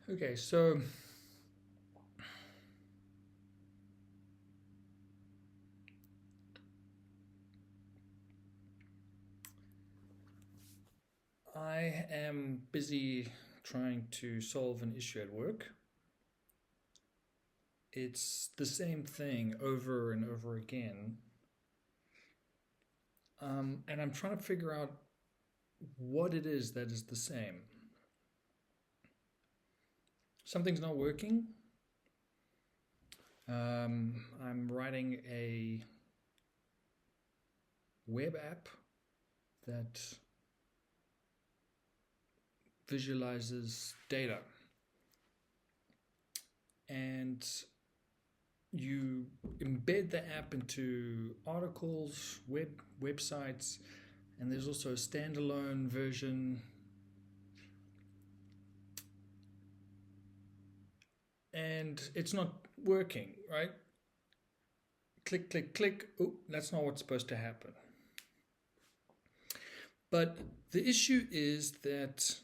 Okay, so I am busy trying to solve an issue at work. It's the same thing over and over again. And I'm trying to figure out what it is that is the same. Something's not working. I'm writing a web app that visualizes data. And you embed the app into articles, websites, and there's also a standalone version. And it's not working, right? Click, click, click. Oh, that's not what's supposed to happen. But the issue is that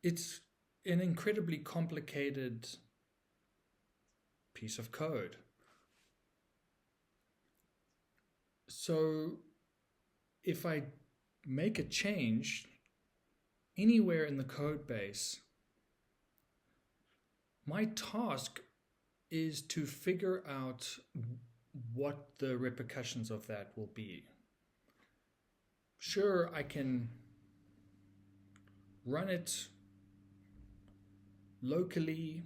it's an incredibly complicated piece of code. So if I make a change anywhere in the code base, my task is to figure out what the repercussions of that will be. Sure, I can run it locally,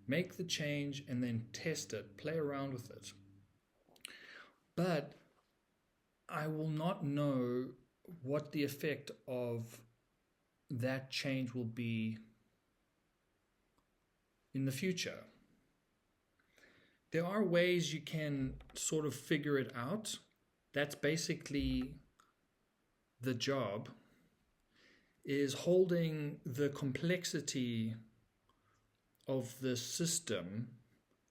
make the change, and then test it, play around with it. But I will not know what the effect of that change will be in the future. There are ways you can sort of figure it out. That's basically the job, is holding the complexity of the system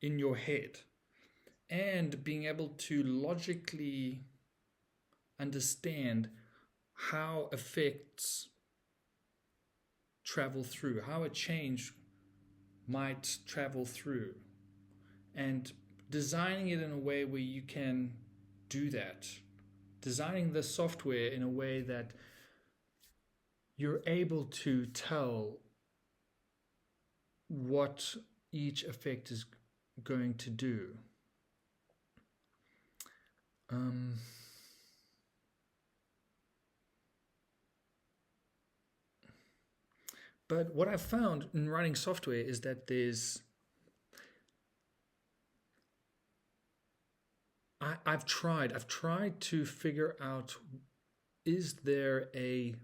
in your head and being able to logically understand how effects travel through, how a change might travel through, and designing it in a way where you can do that. Designing the software in a way that you're able to tell what each effect is going to do. But what I've found in writing software is that I've tried to figure out, is there a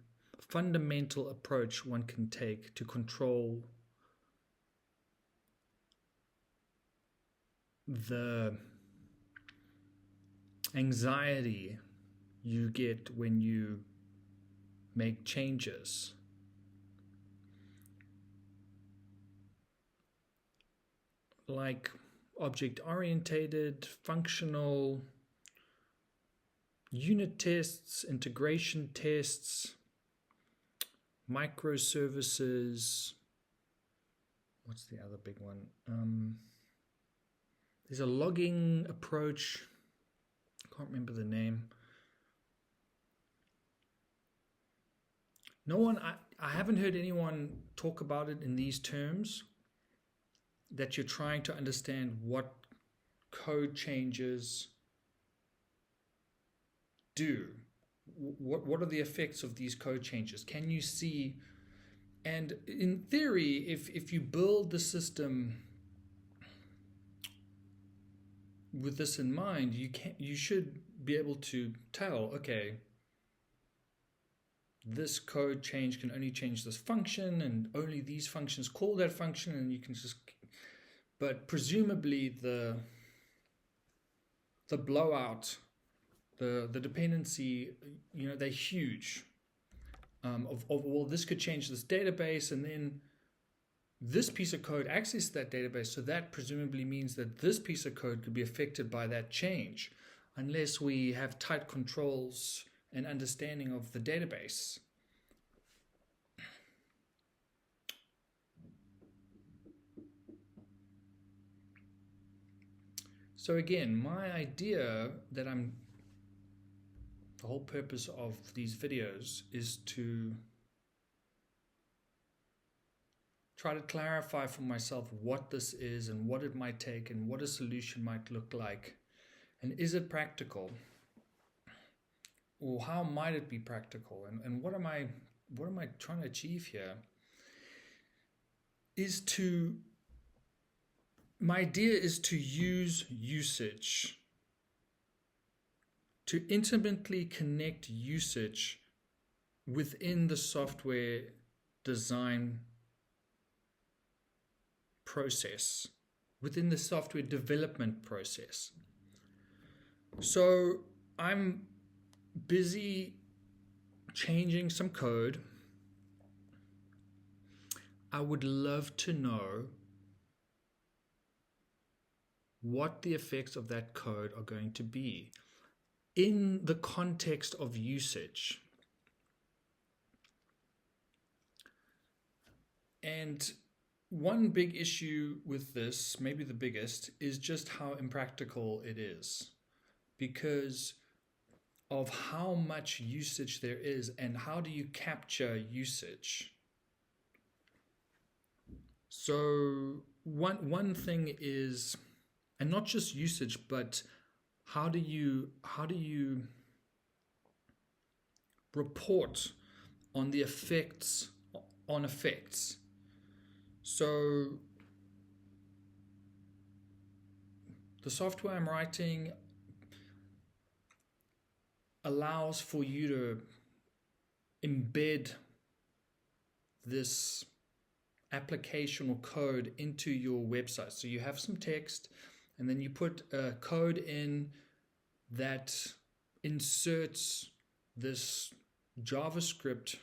fundamental approach one can take to control the anxiety you get when you make changes. Like object oriented, functional, unit tests, integration tests, microservices. What's the other big one? There's a logging approach. I can't remember the name. I haven't heard anyone talk about it in these terms, that you're trying to understand what code changes do. What are the effects of these code changes? Can you see? And in theory, if you build the system with this in mind, you should be able to tell, okay, this code change can only change this function, and only these functions call that function, and you can just. But presumably the blowout, the dependency, they're huge. Well, this could change this database, and then this piece of code accesses that database, so that presumably means that this piece of code could be affected by that change, unless we have tight controls and understanding of the database. So again, my idea that the whole purpose of these videos is to try to clarify for myself what this is and what it might take and what a solution might look like. And is it practical? Or how might it be practical? And what am I trying to achieve here? My idea is to use usage, to intimately connect usage within the software design process, within the software development process. So I'm busy changing some code. I would love to know what the effects of that code are going to be in the context of usage. And one big issue with this, maybe the biggest, is just how impractical it is, because of how much usage there is and how do you capture usage. So one thing is, and not just usage, but how do you report on the effects on effects? So the software I'm writing allows for you to embed this application or code into your website. So you have some text, and then you put a code in that inserts this JavaScript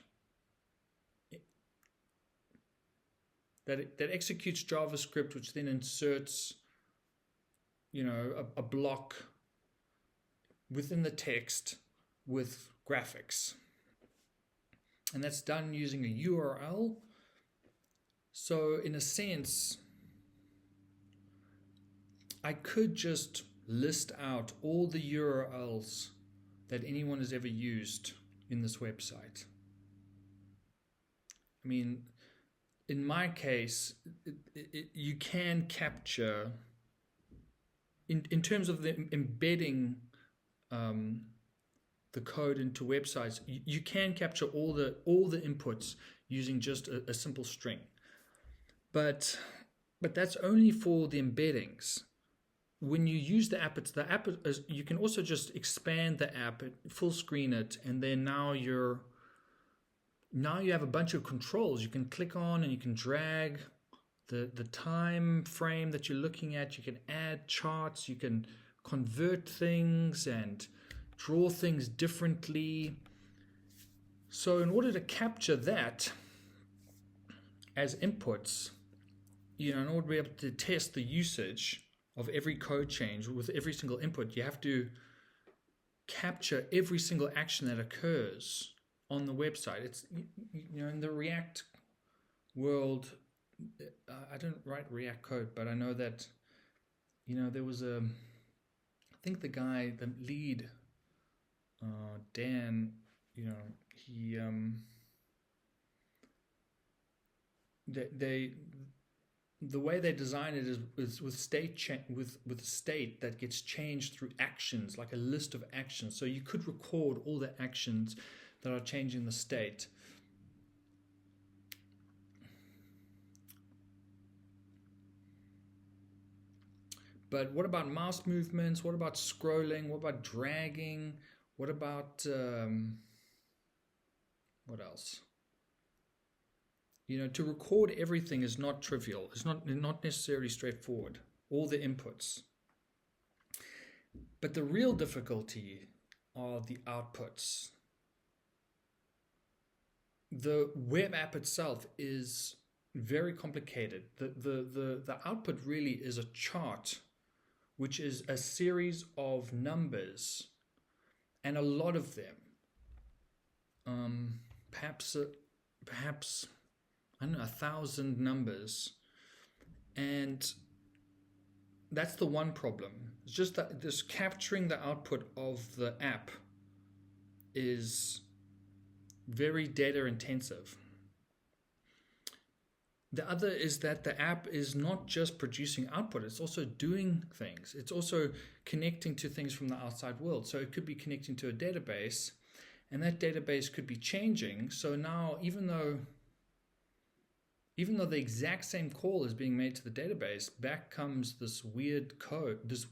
that executes JavaScript, which then inserts, a block within the text with graphics. And that's done using a URL. So in a sense, I could just list out all the URLs that anyone has ever used in this website. I mean, in my case, you can capture, in terms of the embedding the code into websites, you can capture all the inputs using just a simple string. But that's only for the embeddings. When you use the app, you can also just expand the app, full screen it, and then now you have a bunch of controls. You can click on and you can drag the time frame that you're looking at. You can add charts, you can convert things and draw things differently. So in order to capture that as inputs, in order to be able to test the usage of every code change with every single input, you have to capture every single action that occurs on the website. It's, in the React world, I don't write React code, but I know that, there was I think the lead, Dan, he, the way they design it is with with state that gets changed through actions, like a list of actions. So you could record all the actions that are changing the state. But what about mouse movements? What about scrolling? What about dragging? What about what else? To record everything is not trivial. It's not necessarily straightforward, all the inputs. But the real difficulty are the outputs. The web app itself is very complicated. The output really is a chart, which is a series of numbers, and a lot of them. Perhaps I don't know, 1,000 numbers, and the output that's the one problem. It's just that this capturing the output of the app is very data intensive. The other is that the app is not just producing output, it's also doing things. It's also connecting to things from the outside world. So it could be connecting to a database, and that database could be changing. So now, even though the exact same call is being made to the database, back comes this weird code, these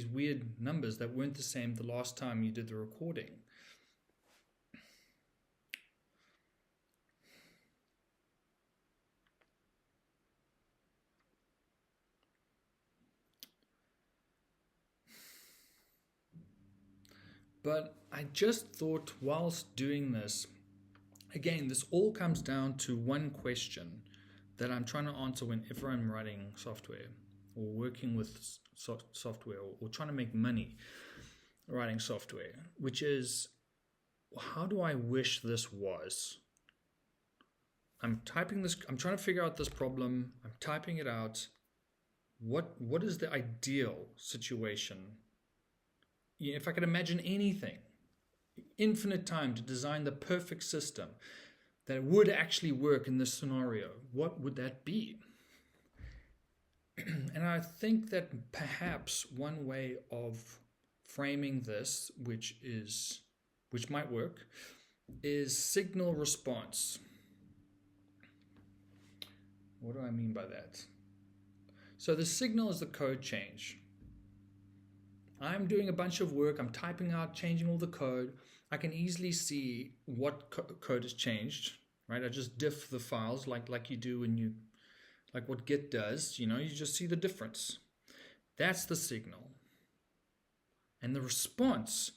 weird numbers that weren't the same the last time you did the recording. But I just thought, whilst doing this, again, this all comes down to one question that I'm trying to answer whenever I'm writing software or working with software or trying to make money writing software, which is, how do I wish this was? I'm typing this, I'm trying to figure out this problem, I'm typing it out. What is the ideal situation? If I could imagine anything, infinite time to design the perfect system that would actually work in this scenario, what would that be? And I think that perhaps one way of framing this, which might work, is signal response. What do I mean by that? So the signal is the code change. I'm doing a bunch of work, I'm typing out, changing all the code. I can easily see what code has changed, right? I just diff the files like you do when you, like what Git does, you just see the difference. That's the signal. And the response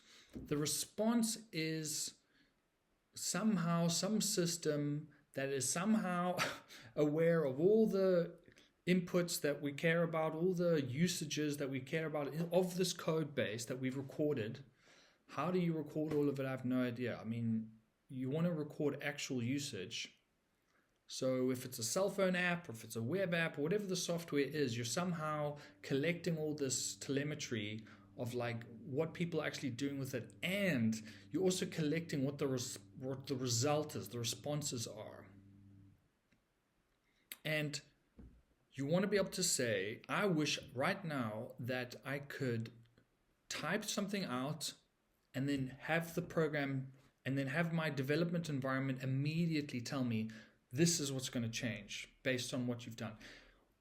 is somehow some system that is somehow aware of all the inputs that we care about, all the usages that we care about of this code base that we've recorded. How do you record all of it? I have no idea. I mean, you want to record actual usage. So if it's a cell phone app, or if it's a web app, or whatever the software is, you're somehow collecting all this telemetry of like what people are actually doing with it, and you're also collecting what the result is, the responses are. And you want to be able to say, I wish right now that I could type something out and then have the program and then have my development environment immediately tell me this is what's going to change based on what you've done.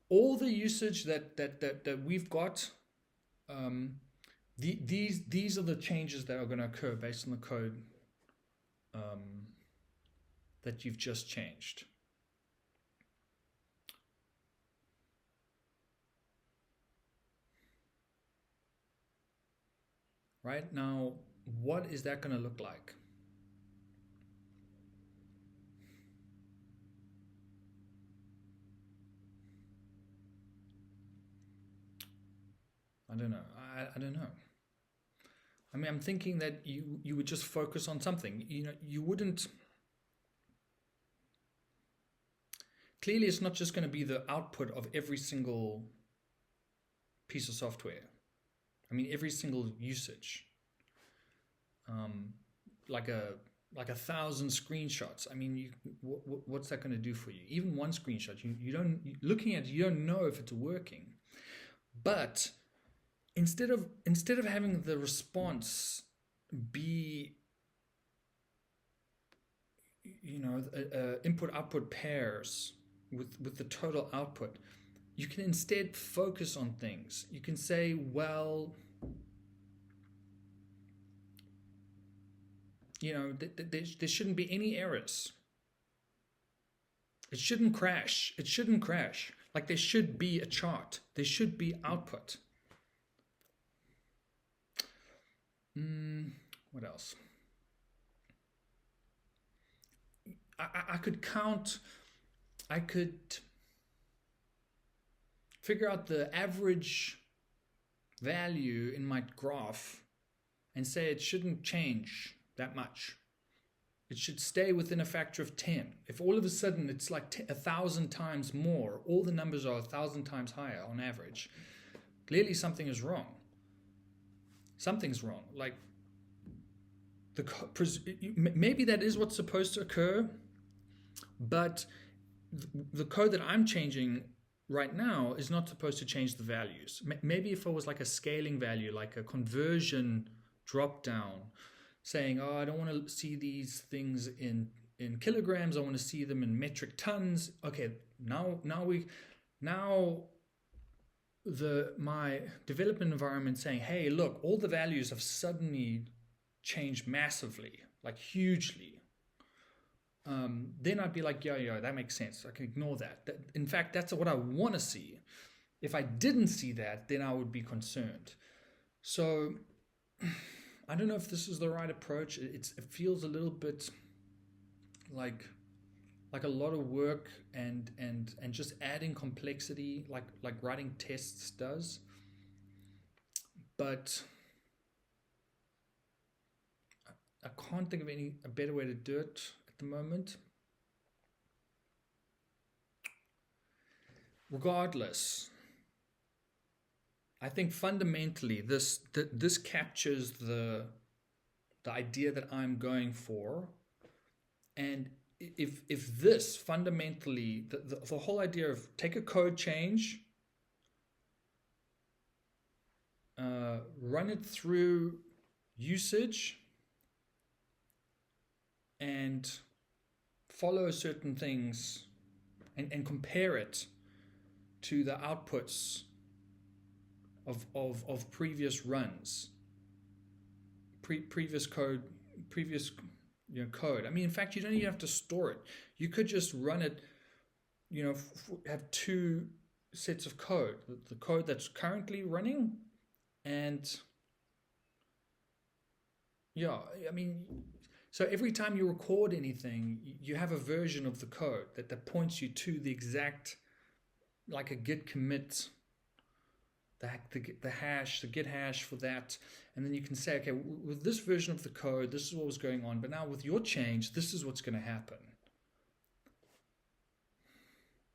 All the usage that we've got, these are the changes that are going to occur based on the code that you've just changed. Right now, what is that going to look like? I don't know. I don't know. I mean, I'm thinking that you would just focus on something. You wouldn't. Clearly, it's not just going to be the output of every single piece of software. I mean, every single usage. Like 1,000 screenshots. I mean, what's that going to do for you? Even one screenshot, looking at it, you don't know if it's working. But instead of having the response be, input output pairs with the total output, you can instead focus on things. You can say, well, there shouldn't be any errors. It shouldn't crash. Like, there should be a chart. There should be output. What else? I could figure out the average value in my graph and say it shouldn't change that much. It should stay within a factor of 10. If all of a sudden it's like 1,000 times more, all the numbers are 1,000 times higher on average, Clearly something is wrong. Something's wrong. Like maybe that is what's supposed to occur, but the code that I'm changing right now is not supposed to change the values. Maybe if it was like a scaling value, like a conversion drop down, saying, oh, I don't want to see these things in kilograms, I want to see them in metric tons. Okay, now my development environment saying, hey, look, all the values have suddenly changed massively, like hugely. Then I'd be like, yeah, that makes sense. I can ignore that. In fact, that's what I want to see. If I didn't see that, then I would be concerned. So I don't know if this is the right approach. It feels a little bit like a lot of work and just adding complexity, like writing tests does. But I can't think of a better way to do it at the moment. Regardless, I think fundamentally this captures the idea that I'm going for. And if this fundamentally, the whole idea of take a code change, run it through usage, and follow certain things and compare it to the outputs of previous runs, previous code. I mean, in fact, you don't even have to store it. You could just run it, have two sets of code, the code that's currently running, and so every time you record anything, you have a version of the code that points you to the exact, like a git commit, the hash, the git hash for that. And then you can say, okay, with this version of the code, this is what was going on. But now with your change, this is what's going to happen.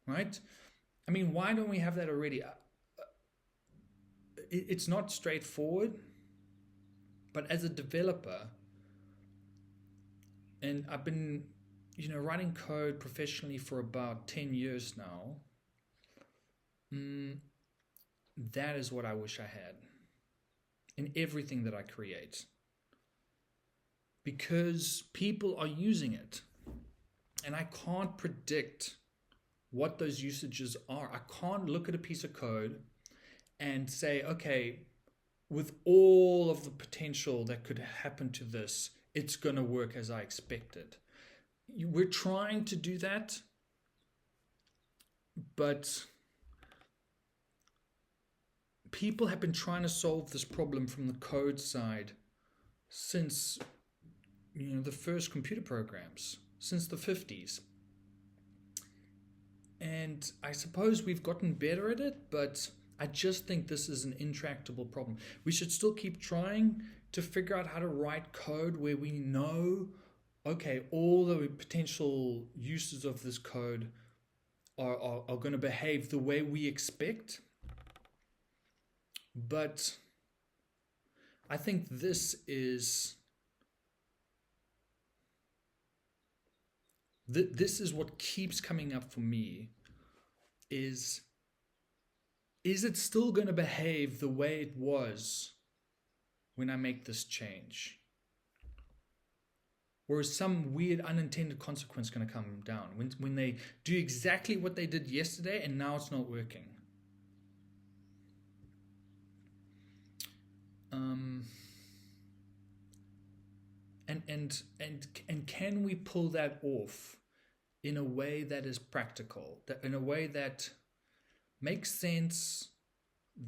Right? I mean, why don't we have that already? It's not straightforward. But as a developer, and I've been, writing code professionally for about 10 years now, that is what I wish I had in everything that I create. Because people are using it. And I can't predict what those usages are. I can't look at a piece of code and say, okay, with all of the potential that could happen to this, it's going to work as I expected. We're trying to do that, but people have been trying to solve this problem from the code side since, the first computer programs, since the 50s. And I suppose we've gotten better at it, but I just think this is an intractable problem. We should still keep trying to figure out how to write code where we know, okay, all the potential uses of this code are going to behave the way we expect. But I think this is what keeps coming up for me is it still going to behave the way it was when I make this change? Or is some weird unintended consequence going to come down when they do exactly what they did yesterday and now it's not working? And can we pull that off in a way that is practical, that in a way that makes sense,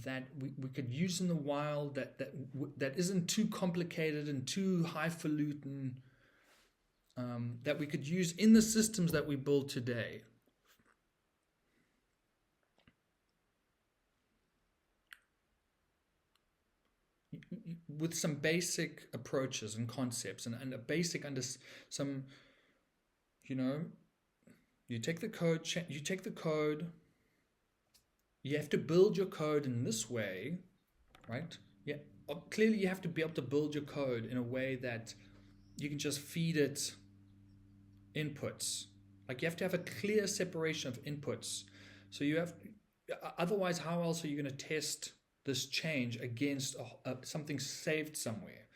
that we could use in the wild, that isn't too complicated and too highfalutin, that we could use in the systems that we build today? With some basic approaches and concepts and a basic some, you take the code, you have to build your code in this way, right? Yeah, clearly you have to be able to build your code in a way that you can just feed it inputs. Like you have to have a clear separation of inputs. So you have, otherwise, how else are you going to test this change against something saved somewhere?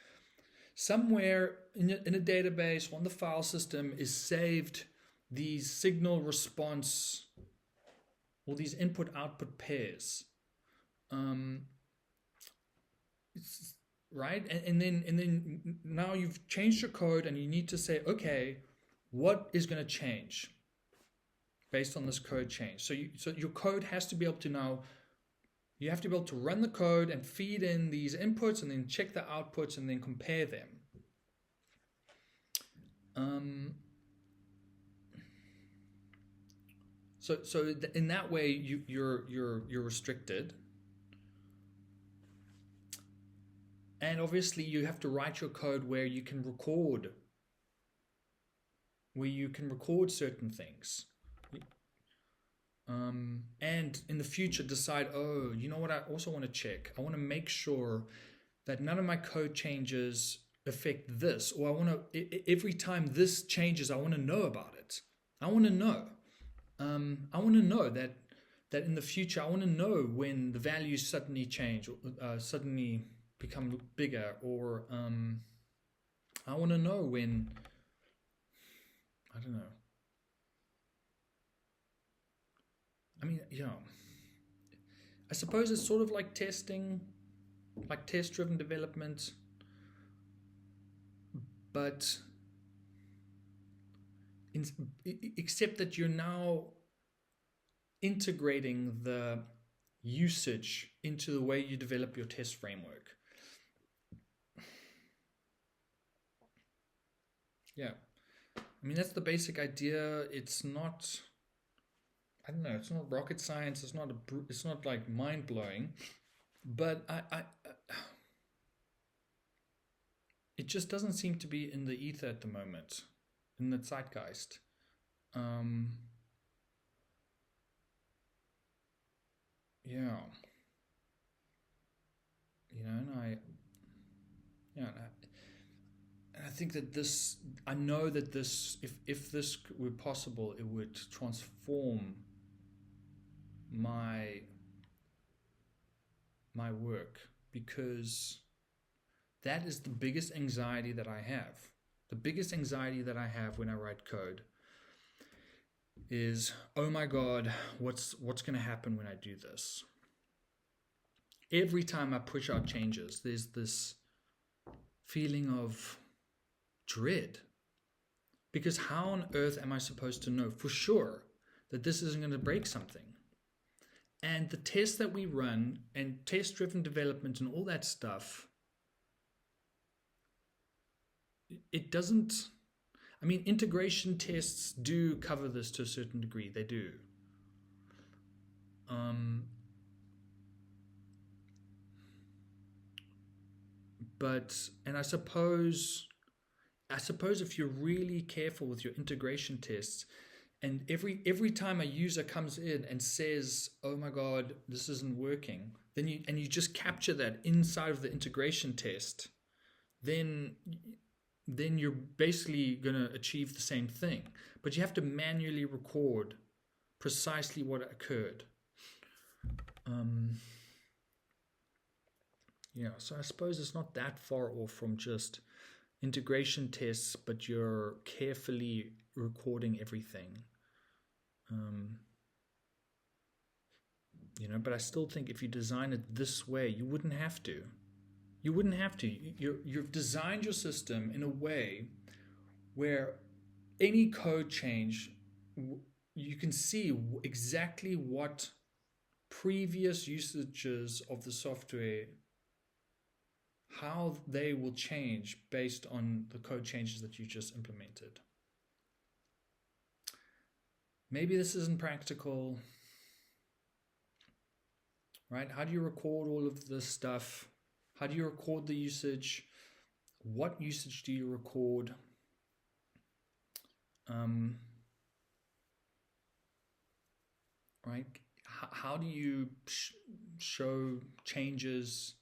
Somewhere in a database on the file system is saved these signal response or these input output pairs. Right? And then now you've changed your code and you need to say, okay, what is going to change based on this code change? So your code has to be able to now, you have to be able to run the code and feed in these inputs and then check the outputs and then compare them. So in that way, you're restricted. And obviously you have to write your code where you can record certain things. And in the future decide, oh, you know what, I also want to check. I want to make sure that none of my code changes affect this, or I want to, every time this changes, I want to know about it. I want to know. I want to know that in the future, I want to know when the values suddenly change, or suddenly become bigger, or I want to know when, I don't know. I mean, yeah. I suppose it's sort of like testing, like test-driven development, but except that you're now integrating the usage into the way you develop your test framework. Yeah. I mean, that's the basic idea. It's not, I don't know, it's not rocket science. It's not like mind blowing, but it just doesn't seem to be in the ether at the moment, in the zeitgeist. Yeah. You know, and I think that this, I know that this, if this were possible, it would transform my work, because that is the biggest anxiety that I have. The biggest anxiety that I have when I write code is, oh my God, what's going to happen when I do this? Every time I push out changes, there's this feeling of dread. Because how on earth am I supposed to know for sure that this isn't going to break something? And the tests that we run and test-driven development and all that stuff, it doesn't, I mean, integration tests do cover this to a certain degree. They do. And I suppose if you're really careful with your integration tests, and every time a user comes in and says, oh my God, this isn't working, then you just capture that inside of the integration test, then you're basically going to achieve the same thing. But you have to manually record precisely what occurred. Yeah, so I suppose it's not that far off from just integration tests, but you're carefully recording everything. But I still think if you design it this way, you wouldn't have to. You've designed your system in a way where any code change, you can see exactly what previous usages of the software, how they will change based on the code changes that you just implemented. Maybe this isn't practical, right? How do you record all of this stuff? How do you record the usage? What usage do you record? Right? how do you show changes?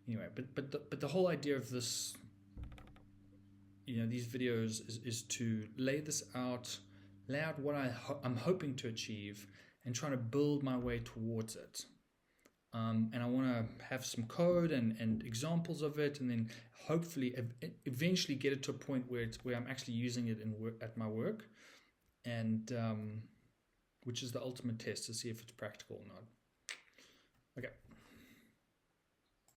Anyway, but the whole idea of this, these videos is to lay this out, lay out what I'm hoping to achieve, and trying to build my way towards it. And I want to have some code and examples of it, and then hopefully eventually get it to a point where I'm actually using it at my work, and which is the ultimate test to see if it's practical or not. Okay.